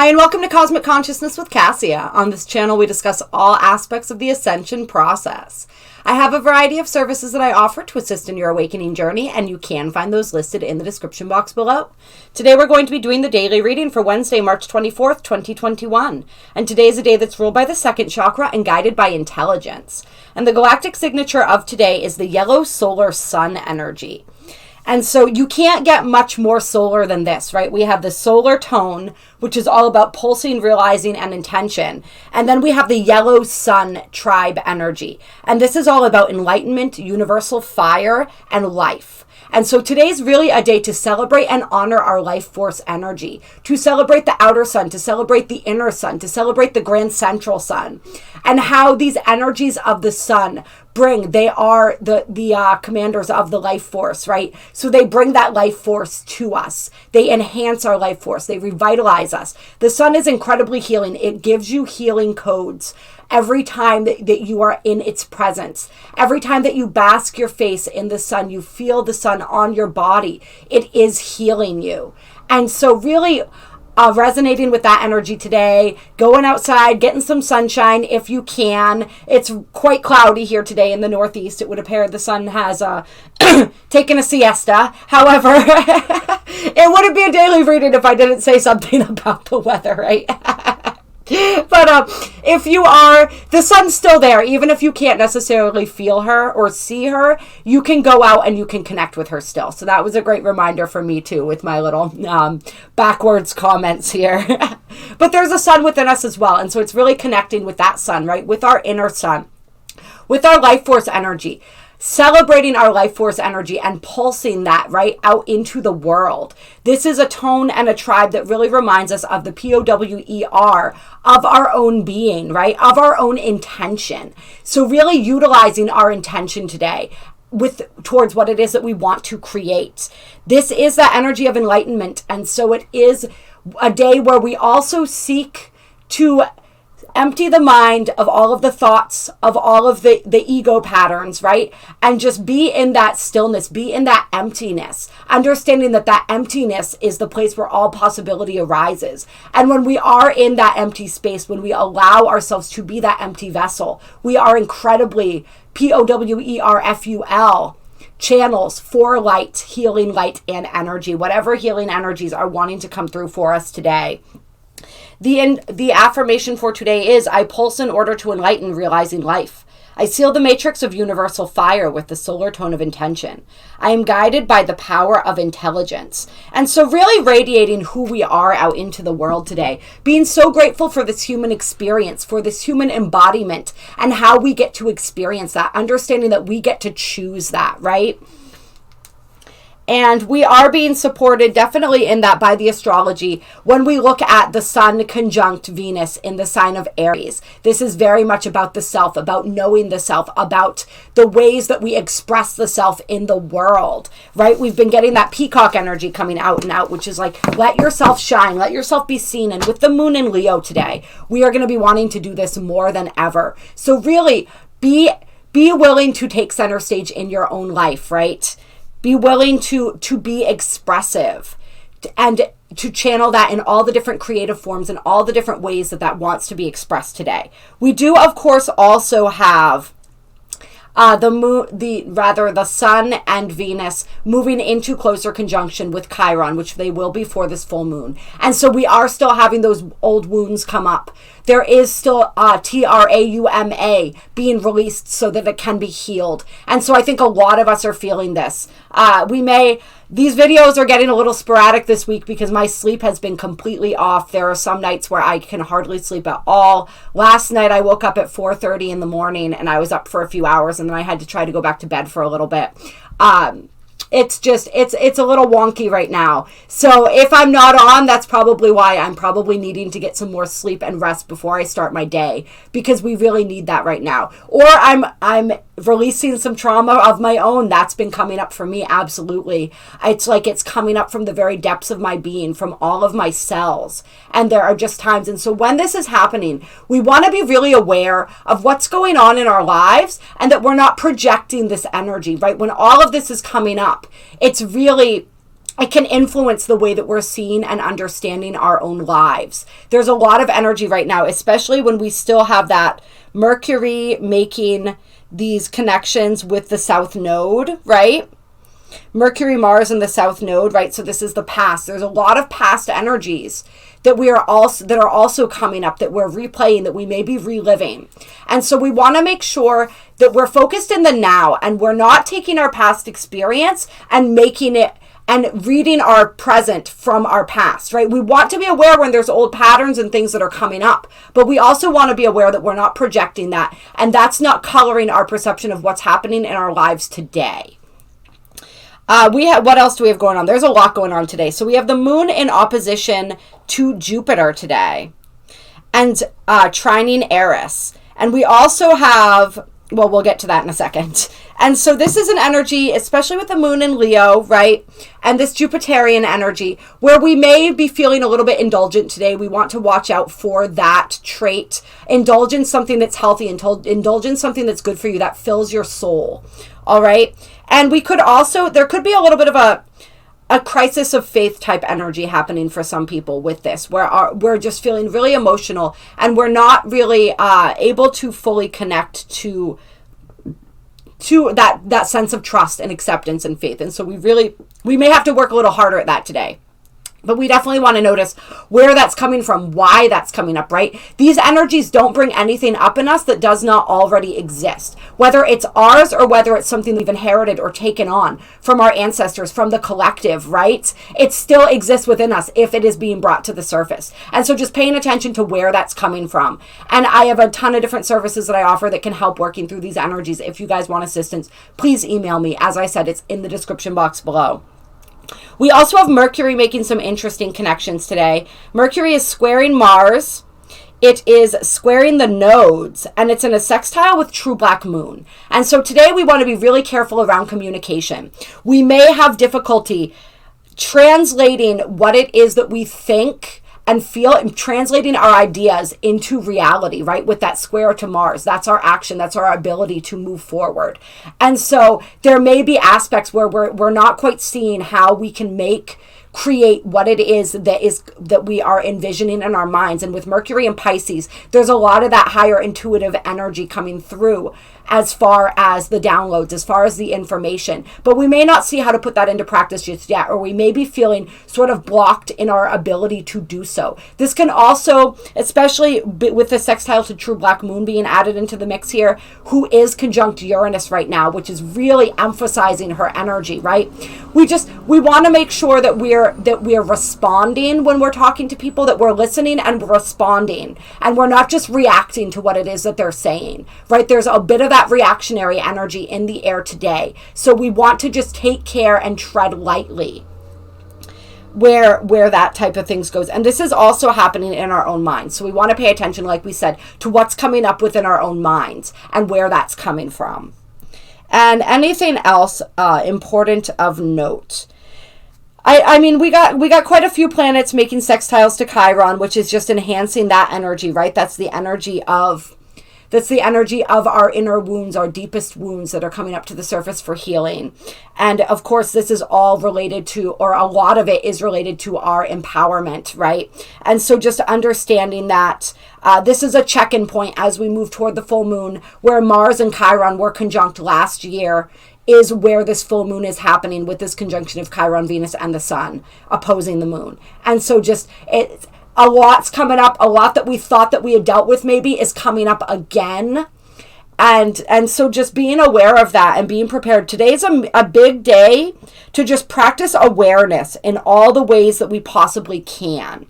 Hi, and welcome to Cosmic Consciousness with Cassia. On this channel, we discuss all aspects of the Ascension process. I have a variety of services that I offer to assist in your awakening journey, and you can find those listed in the description box below. Today, we're going to be doing the daily reading for Wednesday, March 24th, 2021. And today is a day that's ruled by the second chakra and guided by intelligence. And the galactic signature of today is the yellow solar sun energy. And so you can't get much more solar than this, right? We have the solar tone, which is all about pulsing, realizing, and intention. And then we have the yellow sun tribe energy. And this is all about enlightenment, universal fire, and life. And so today's really a day to celebrate and honor our life force energy, to celebrate the outer sun, to celebrate the inner sun, to celebrate the grand central sun, and how these energies of the sun they are the commanders of the life force, right? So they bring that life force to us. They enhance our life force. They revitalize us. The sun is incredibly healing. It gives you healing codes every time that you are in its presence. Every time that you bask your face in the sun, you feel the sun on your body. It is healing you. And so really resonating with that energy today, going outside, getting some sunshine if you can. It's quite cloudy here today in the Northeast. It would appear the sun has taken a siesta. However, it wouldn't be a daily reading if I didn't say something about the weather, right? But if you are, the sun's still there. Even if you can't necessarily feel her or see her, you can go out and you can connect with her still. So that was a great reminder for me too, with my little backwards comments here. But there's a sun within us as well. And so it's really connecting with that sun, right? With our inner sun, with our life force energy. Celebrating our life force energy and pulsing that right out into the world. This is a tone and a tribe that really reminds us of the POWER of our own being, right? Of our own intention. So really utilizing our intention today towards what it is that we want to create. This is the energy of enlightenment. And so it is a day where we also seek to empty the mind of all of the thoughts, of all of the ego patterns, right? And just be in that stillness, be in that emptiness, understanding that that emptiness is the place where all possibility arises. And when we are in that empty space, when we allow ourselves to be that empty vessel, we are incredibly POWERFUL channels for light, healing light and energy, whatever healing energies are wanting to come through for us today. The affirmation for today is, I pulse in order to enlighten, realizing life. I seal the matrix of universal fire with the solar tone of intention. I am guided by the power of intelligence. And so really radiating who we are out into the world today. Being so grateful for this human experience, for this human embodiment, and how we get to experience that. Understanding that we get to choose that, right? And we are being supported definitely in that by the astrology when we look at the sun conjunct Venus in the sign of Aries. This is very much about the self, about knowing the self, about the ways that we express the self in the world, right? We've been getting that peacock energy coming out and out, which is like, let yourself shine, let yourself be seen. And with the moon in Leo today, we are going to be wanting to do this more than ever. So really be willing to take center stage in your own life, right? Be willing to be expressive and to channel that in all the different creative forms and all the different ways that wants to be expressed today. We do, of course, also have the sun and Venus moving into closer conjunction with Chiron, which they will be for this full moon. And so we are still having those old wounds come up. There is still trauma being released so that it can be healed. And so I think a lot of us are feeling this. These videos are getting a little sporadic this week because my sleep has been completely off. There are some nights where I can hardly sleep at all. Last night I woke up at 4:30 in the morning and I was up for a few hours and then I had to try to go back to bed for a little bit. It's a little wonky right now. So if I'm not on, that's probably why. I'm probably needing to get some more sleep and rest before I start my day, because we really need that right now. Or I'm releasing some trauma of my own. That's been coming up for me. Absolutely. It's like it's coming up from the very depths of my being, from all of my cells. And there are just times. And so when this is happening, we want to be really aware of what's going on in our lives and that we're not projecting this energy, right? When all of this is coming up, it's really it can influence the way that we're seeing and understanding our own lives. There's a lot of energy right now, especially when we still have that Mercury making these connections with the South Node, right? Mercury, Mars, and the South Node, right? So this is the past. There's a lot of past energies that are also coming up, that we're replaying, that we may be reliving. And so we want to make sure that we're focused in the now, and we're not taking our past experience and making it and reading our present from our past, right? We want to be aware when there's old patterns and things that are coming up, but we also want to be aware that we're not projecting that, and that's not coloring our perception of what's happening in our lives today. What else do we have going on? There's a lot going on today. So we have the moon in opposition to Jupiter today, and trining Eris. And we also have, well, we'll get to that in a second. And so this is an energy, especially with the moon in Leo, right? And this Jupiterian energy, where we may be feeling a little bit indulgent today. We want to watch out for that trait. Indulge in something that's healthy, indulge in something that's good for you, that fills your soul. All right. And we could also, there could be a little bit of a crisis of faith type energy happening for some people with this, where we're just feeling really emotional and we're not really able to fully connect to that sense of trust and acceptance and faith. And so we may have to work a little harder at that today. But we definitely want to notice where that's coming from, why that's coming up, right? These energies don't bring anything up in us that does not already exist. Whether it's ours or whether it's something we've inherited or taken on from our ancestors, from the collective, right? It still exists within us if it is being brought to the surface. And so just paying attention to where that's coming from. And I have a ton of different services that I offer that can help working through these energies. If you guys want assistance, please email me. As I said, it's in the description box below. We also have Mercury making some interesting connections today. Mercury is squaring Mars. It is squaring the nodes, and it's in a sextile with true black moon. And so today we want to be really careful around communication. We may have difficulty translating what it is that we think and feel, and translating our ideas into reality, right? With that square to Mars, that's our action, that's our ability to move forward. And so there may be aspects where we're not quite seeing how we can create what it is that we are envisioning in our minds. And with Mercury and Pisces, there's a lot of that higher intuitive energy coming through as far as the downloads, as far as the information. But we may not see how to put that into practice just yet, or we may be feeling sort of blocked in our ability to do so. This can also, especially with the sextile to true black moon being added into the mix here, who is conjunct Uranus right now, which is really emphasizing her energy, right? We want to make sure that we're responding when we're talking to people, that we're listening and responding, and we're not just reacting to what it is that they're saying, right? There's a bit of that reactionary energy in the air today. So we want to just take care and tread lightly where that type of things goes. And this is also happening in our own minds. So we want to pay attention, like we said, to what's coming up within our own minds and where that's coming from. And anything else important of note? I mean, we got quite a few planets making sextiles to Chiron, which is just enhancing that energy, right? That's the energy of our inner wounds, our deepest wounds that are coming up to the surface for healing. And of course, this is all related to, or a lot of it is related to, our empowerment, right? And so just understanding that this is a check-in point as we move toward the full moon, where Mars and Chiron were conjunct last year, is where this full moon is happening, with this conjunction of Chiron, Venus, and the sun opposing the moon. And so just a lot's coming up. A lot that we thought that we had dealt with maybe is coming up again. And so just being aware of that and being prepared. Today's a big day to just practice awareness in all the ways that we possibly can.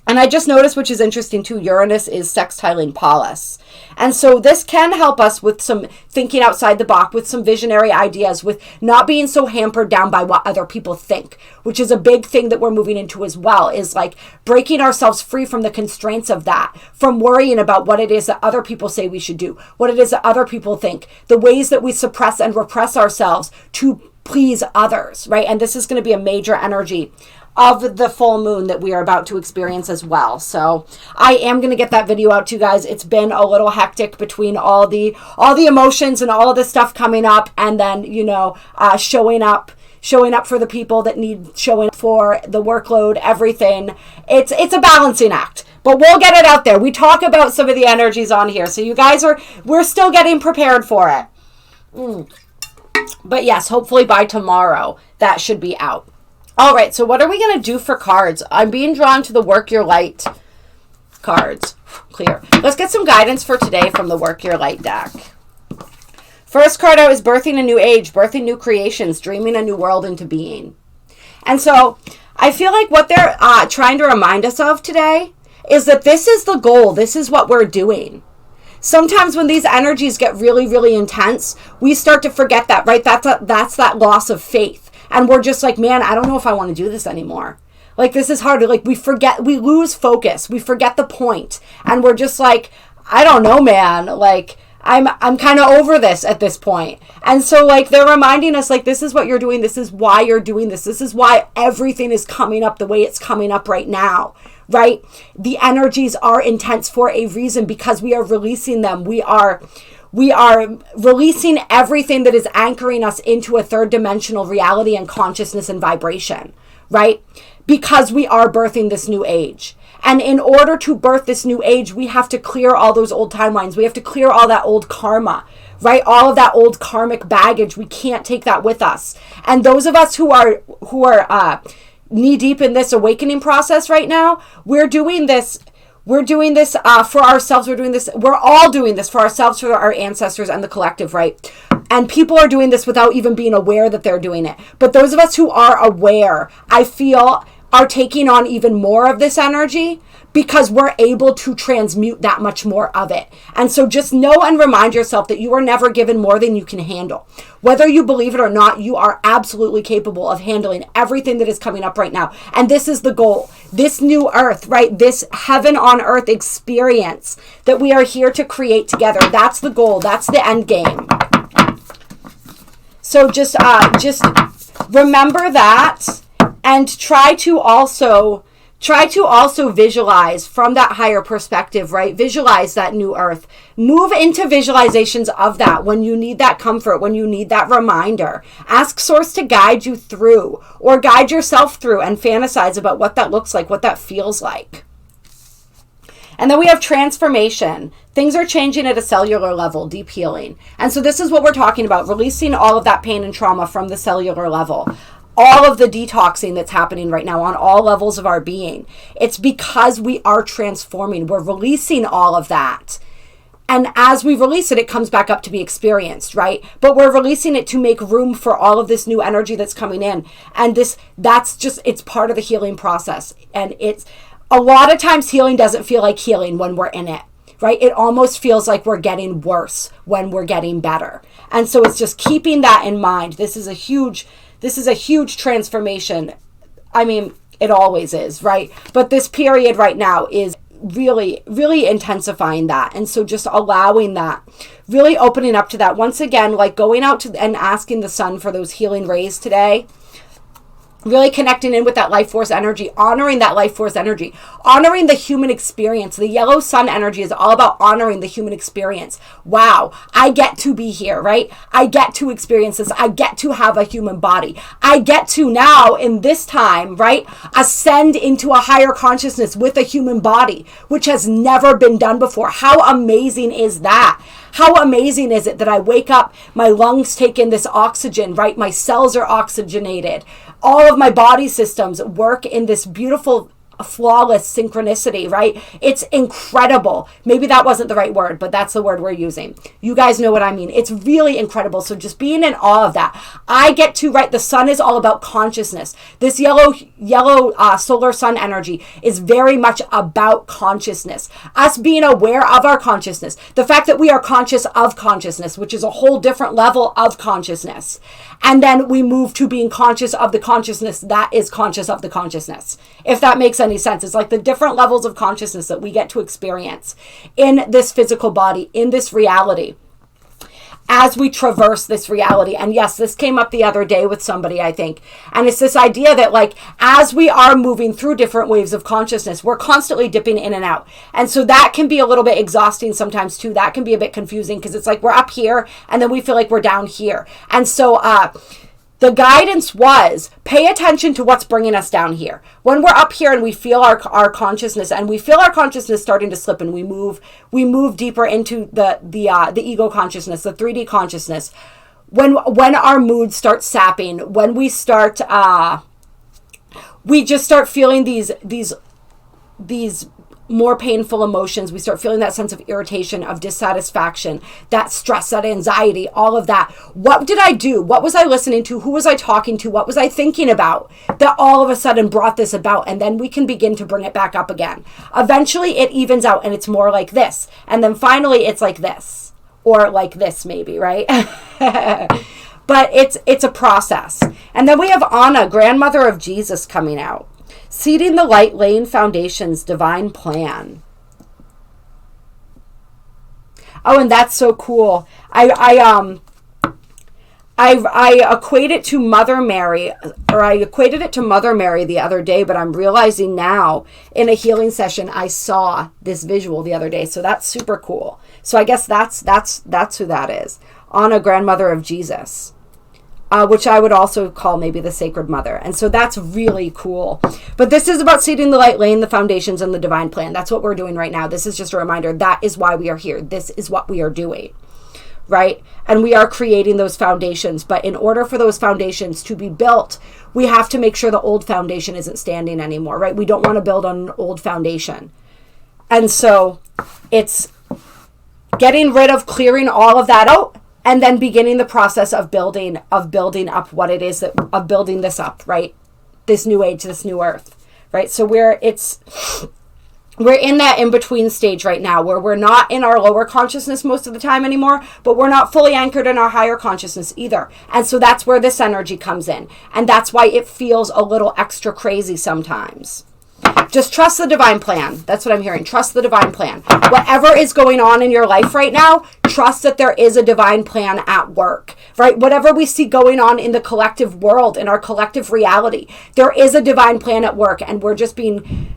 And I just noticed, which is interesting too, Uranus is sextiling Pallas. And so this can help us with some thinking outside the box, with some visionary ideas, with not being so hampered down by what other people think, which is a big thing that we're moving into as well, is like breaking ourselves free from the constraints of that, from worrying about what it is that other people say we should do, what it is that other people think, the ways that we suppress and repress ourselves to please others, right? And this is going to be a major energy of the full moon that we are about to experience as well. So I am going to get that video out to you guys. It's been a little hectic between all the emotions and all of this stuff coming up, and then, showing up showing up for the people that need showing up for, the workload, everything. It's a balancing act. But we'll get it out there. We talk about some of the energies on here. So you guys we're still getting prepared for it. But yes, hopefully by tomorrow, that should be out. All right, so what are we going to do for cards? I'm being drawn to the Work Your Light cards. Clear. Let's get some guidance for today from the Work Your Light deck. First card out is birthing a new age, birthing new creations, dreaming a new world into being. And so I feel like what they're trying to remind us of today is that this is the goal. This is what we're doing. Sometimes when these energies get really, really intense, we start to forget that, right? That's that loss of faith. And we're just like, man, I don't know if I want to do this anymore. Like, this is hard. Like, we lose focus. We forget the point. And we're just like, I don't know, man. Like, I'm kind of over this at this point. And so, like, they're reminding us, like, this is what you're doing. This is why you're doing this. This is why everything is coming up the way it's coming up right now. Right? The energies are intense for a reason, because we are releasing them. We are releasing everything that is anchoring us into a third dimensional reality and consciousness and vibration, right? Because we are birthing this new age. And in order to birth this new age, we have to clear all those old timelines. We have to clear all that old karma, right? All of that old karmic baggage. We can't take that with us. And those of us who are knee deep in this awakening process right now, we're doing this for ourselves. We're all doing this for ourselves, for our ancestors and the collective, right? And people are doing this without even being aware that they're doing it. But those of us who are aware, I feel, are taking on even more of this energy, because we're able to transmute that much more of it. And so just know and remind yourself that you are never given more than you can handle. Whether you believe it or not, you are absolutely capable of handling everything that is coming up right now. And this is the goal. This new earth, right? This heaven on earth experience that we are here to create together. That's the goal. That's the end game. So just remember that, and try to also visualize from that higher perspective, right? Visualize that new earth. Move into visualizations of that when you need that comfort, when you need that reminder. Ask Source to guide you through, or guide yourself through, and fantasize about what that looks like, what that feels like. And then we have transformation. Things are changing at a cellular level, deep healing. And so this is what we're talking about, releasing all of that pain and trauma from the cellular level. All of the detoxing that's happening right now on all levels of our being. It's because we are transforming. We're releasing all of that. And as we release it, it comes back up to be experienced, right? But we're releasing it to make room for all of this new energy that's coming in. And it's part of the healing process. And it's a lot of times healing doesn't feel like healing when we're in it, right? It almost feels like we're getting worse when we're getting better. And so it's just keeping that in mind. This is a huge transformation. I mean, it always is, right? But this period right now is really, really intensifying that. And so just allowing that, really opening up to that. Once again, like going out to and asking the sun for those healing rays today. Really connecting in with that life force energy, honoring that life force energy, honoring the human experience. The yellow sun energy is all about honoring the human experience. Wow, I get to be here, right? I get to experience this. I get to have a human body. I get to now, in this time, right, ascend into a higher consciousness with a human body, which has never been done before. How amazing is that? How amazing is it that I wake up, my lungs take in this oxygen, right? My cells are oxygenated. All of my body systems work in this beautiful, flawless synchronicity, right? It's incredible. Maybe that wasn't the right word, but that's the word we're using. You guys know what I mean. It's really incredible. So just being in awe of that. I get to, right, the sun is all about consciousness. This yellow solar sun energy is very much about consciousness. Us being aware of our consciousness. The fact that we are conscious of consciousness, which is a whole different level of consciousness. And then we move to being conscious of the consciousness that is conscious of the consciousness. If that makes any sense. It's like the different levels of consciousness that we get to experience in this physical body, in this reality, as we traverse this reality. And yes, this came up the other day with somebody, I think. And it's this idea that, like, as we are moving through different waves of consciousness, we're constantly dipping in and out. And so that can be a little bit exhausting sometimes too. That can be a bit confusing, because it's like we're up here and then we feel like we're down here. And so the guidance was pay attention to what's bringing us down here. When we're up here and we feel our consciousness, and we feel our consciousness starting to slip, and we move deeper into the ego consciousness, the 3D consciousness. When our mood starts sapping, when we start, we just start feeling these more painful emotions. We start feeling that sense of irritation, of dissatisfaction, that stress, that anxiety, all of that. What did I do? What was I listening to? Who was I talking to? What was I thinking about that all of a sudden brought this about? And then we can begin to bring it back up again. Eventually it evens out and it's more like this. And then finally it's like this, or like this maybe, right? But it's a process. And then we have Anna, grandmother of Jesus, coming out. Seeding the light, laying foundations, divine plan. Oh, and that's so cool. I equate it to Mother Mary, or I equated it to Mother Mary the other day, but I'm realizing now in a healing session I saw this visual the other day. So that's super cool. So I guess that's who that is. Anna, grandmother of Jesus. Which I would also call maybe the Sacred Mother. And so that's really cool. But this is about seeding the light, laying the foundations, and the divine plan. That's what we're doing right now. This is just a reminder. That is why we are here. This is what we are doing, right? And we are creating those foundations. But in order for those foundations to be built, we have to make sure the old foundation isn't standing anymore, right? We don't want to build on an old foundation. And so it's getting rid of, clearing all of that out, and then beginning the process of building up what it is of building this up, right? This new age, this new earth, right? So we're in that in-between stage right now where we're not in our lower consciousness most of the time anymore, but we're not fully anchored in our higher consciousness either. And so that's where this energy comes in. And that's why it feels a little extra crazy sometimes. Just trust the divine plan. That's what I'm hearing. Trust the divine plan. Whatever is going on in your life right now, trust that there is a divine plan at work, right? Whatever we see going on in the collective world, in our collective reality, there is a divine plan at work, and we're just being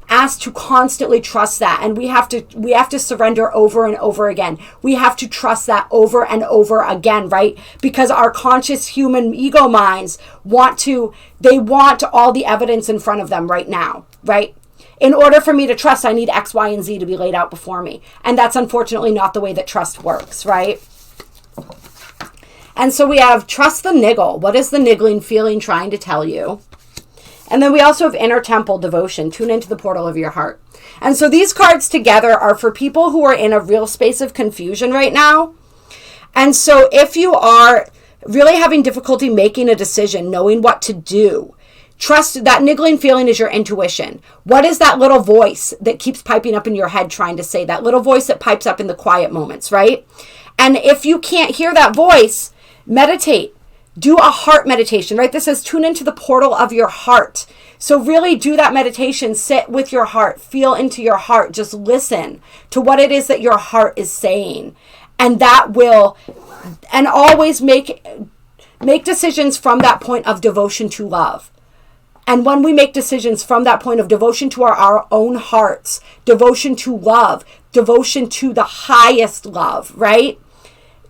asked to constantly trust that. And we have to surrender over and over again. We have to trust that over and over again, right? Because our conscious human ego minds want all the evidence in front of them right now, right? In order for me to trust, I need X, Y, and Z to be laid out before me. And that's unfortunately not the way that trust works, right? And so we have trust the niggle. What is the niggling feeling trying to tell you? And then we also have inner temple devotion. Tune into the portal of your heart. And so these cards together are for people who are in a real space of confusion right now. And so if you are really having difficulty making a decision, knowing what to do, trust that niggling feeling is your intuition. What is that little voice that keeps piping up in your head trying to say? That little voice that pipes up in the quiet moments, right? And if you can't hear that voice, meditate. Do a heart meditation, right? This says tune into the portal of your heart. So really do that meditation. Sit with your heart. Feel into your heart. Just listen to what it is that your heart is saying. And that will, and always make decisions from that point of devotion to love. And when we make decisions from that point of devotion to our own hearts, devotion to love, devotion to the highest love, right?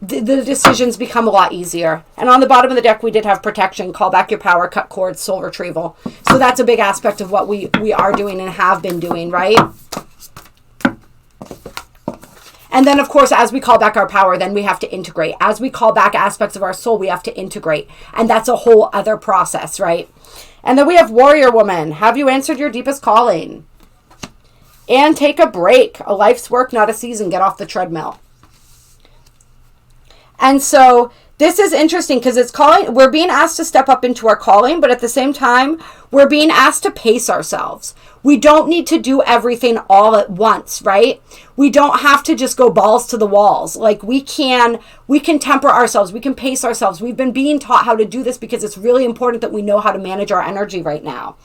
The decisions become a lot easier. And on the bottom of the deck, we did have protection, call back your power, cut cords, soul retrieval. So that's a big aspect of what we are doing and have been doing, right? And then, of course, as we call back our power, then we have to integrate. As we call back aspects of our soul, we have to integrate. And that's a whole other process, right? And then we have warrior woman. Have you answered your deepest calling? And take a break. A life's work, not a season. Get off the treadmill. And so this is interesting because we're being asked to step up into our calling, but at the same time, we're being asked to pace ourselves. We don't need to do everything all at once, right? We don't have to just go balls to the walls. Like we can temper ourselves. We can pace ourselves. We've been being taught how to do this because it's really important that we know how to manage our energy right now.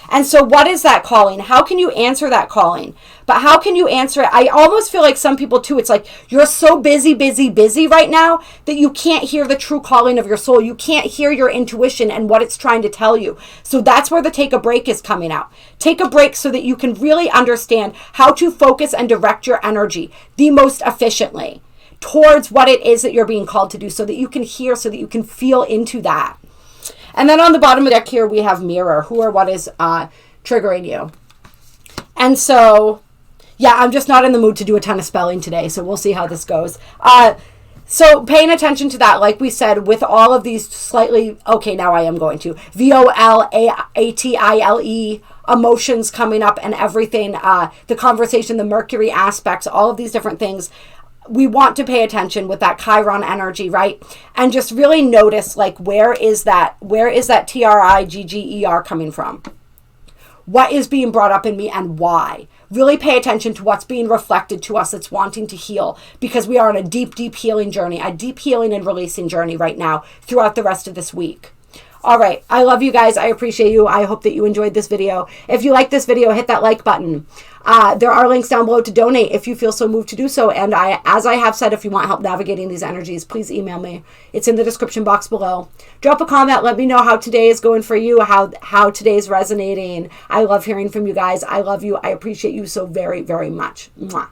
And so what is that calling? How can you answer that calling? But how can you answer it? I almost feel like some people too, it's like you're so busy right now that you can't hear the true calling of your soul. You can't hear your intuition and what it's trying to tell you. So that's where the take a break is coming out. Take a break so that you can really understand how to focus and direct your energy the most efficiently towards what it is that you're being called to do so that you can hear, so that you can feel into that. And then on the bottom of the deck here, we have mirror. Who or what is triggering you? And so, yeah, I'm just not in the mood to do a ton of spelling today, so we'll see how this goes. So paying attention to that, like we said, with all of these slightly, okay, now I am going to, VOLATILE emotions coming up and everything, the conversation, the Mercury aspects, all of these different things. We want to pay attention with that Chiron energy, right? And just really notice, like, where is that TRIGGER coming from? What is being brought up in me and why? Really pay attention to what's being reflected to us that's wanting to heal, because we are on a deep, deep healing journey, a deep healing and releasing journey right now throughout the rest of this week. All right. I love you guys. I appreciate you. I hope that you enjoyed this video. If you like this video, hit that like button. There are links down below to donate if you feel so moved to do so. And as I have said, if you want help navigating these energies, please email me. It's in the description box below. Drop a comment. Let me know how today is going for you, how today is resonating. I love hearing from you guys. I love you. I appreciate you so very, very much. Mwah.